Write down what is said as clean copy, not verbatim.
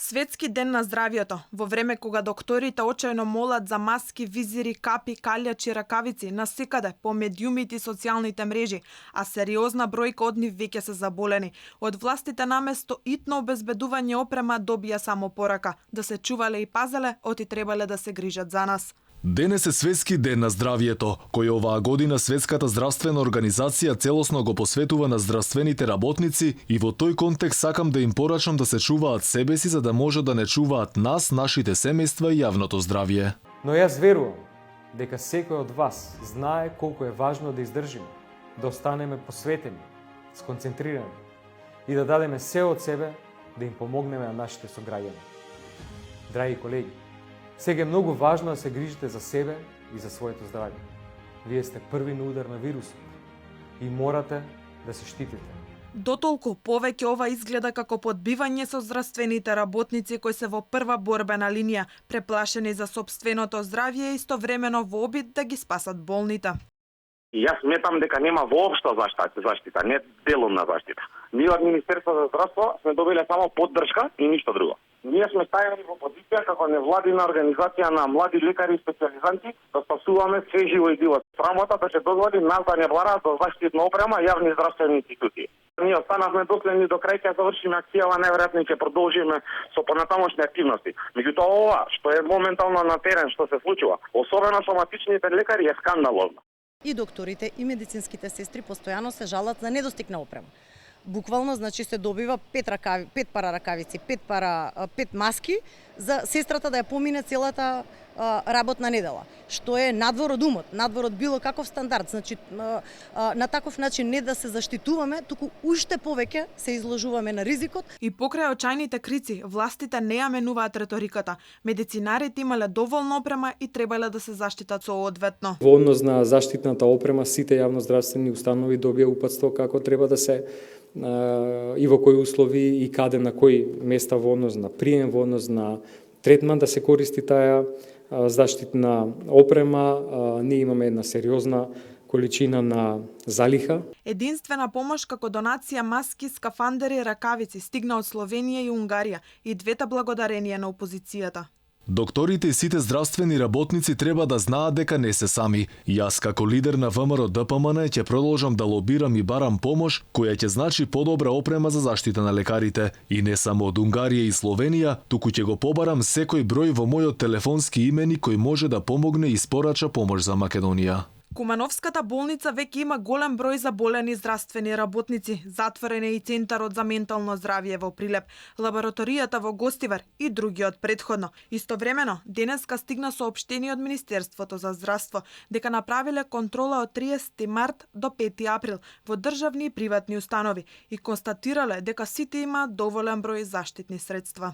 Светски ден на здравието, во време кога докторите очајно молат за маски, визири, капи, калјачи, ракавици, насекаде по медиумите и социјалните мрежи, а сериозна бројка од нив веќе се заболени. Од властите наместо итно обезбедување опрема добија само порака да се чувале и пазеле, оти требале да се грижат за нас. Денес е Светски ден на здравието, кој оваа година Светската здравствена организација целосно го посветува на здравствените работници и во тој контекст сакам да им порачам да се чуваат себеси за да може да не чуваат нас, нашите семејства и јавното здравје. Но јас верувам дека секој од вас знае колку е важно да издржиме, да останеме посветени, сконцентрирани и да дадеме се од себе да им помогнеме на нашите сограѓани. Драги колеги, сега е многу важно да се грижите за себе и за своето здравје. Вие сте први на удар на вирусот и морате да се штитите. Дотолку повеќе ова изгледа како подбивање со здравствените работници кои се во прва борбена линија, преплашени за сопственото здравје и истовремено во обид да ги спасат болните. И јас сметам дека нема воопшто заштита, не делумна заштита. Ние од Министерството за здравство сме добиле само поддршка и ништо друго. Ние сме ставени во позиција како невладина организација на млади лекари и специјализанти да спасуваме се живо и диво. Срамотата ќе дозволи нас да не бараат за заштитна опрема јавни здравствени институции. Ние останавме доследни до крај, ќе завршиме акцијава, најверојатно ќе продолжиме со понатамошни активности. Меѓутоа ова што е моментално на терен што се случува, особено соматичните лекари, е скандалозно. И докторите и медицинските сестри постојано се жалат за недостиг на опрема. Буквално, значи, се добива 5 пара ракавици, 5 маски за сестрата да ја помине целата работна недела, што е надвор од умот, надвор од било каков стандард. Значи, на таков начин не да се заштитуваме, туку уште повеќе се изложуваме на ризикот. И покрај очајните крици, властите не ја менуваат реториката. Медицинарите имале доволно опрема и требале да се заштитат соодветно. Во однос на заштитната опрема, сите јавноздравствени установи добија упатство како треба да се и во кои услови и каде на кои места во однос на прием, во однос на третман да се користи таа заштитна опрема. Ние имаме една сериозна количина на залиха. Единствена помош како донација маски, скафандери и ракавици стигна од Словенија и Унгарија и двете благодарение на опозицијата. Докторите и сите здравствени работници треба да знаат дека не се сами. Јас како лидер на ВМРО ДПМН ќе продолжам да лобирам и барам помош која ќе значи подобра опрема за заштита на лекарите. И не само од Унгарија и Словенија, туку ќе го побарам секој број во мојот телефонски имени кој може да помогне и испорача помош за Македонија. Кумановската болница веќе има голем број заболени здравствени работници, затворен е и Центарот за ментално здравје во Прилеп, лабораторијата во Гостивар и други од предходно. Истовремено, денеска стигна соопштение од Министерството за здравство дека направиле контрола од 30 март до 5 април во државни и приватни установи и констатирале дека сите имаат доволен број заштитни средства.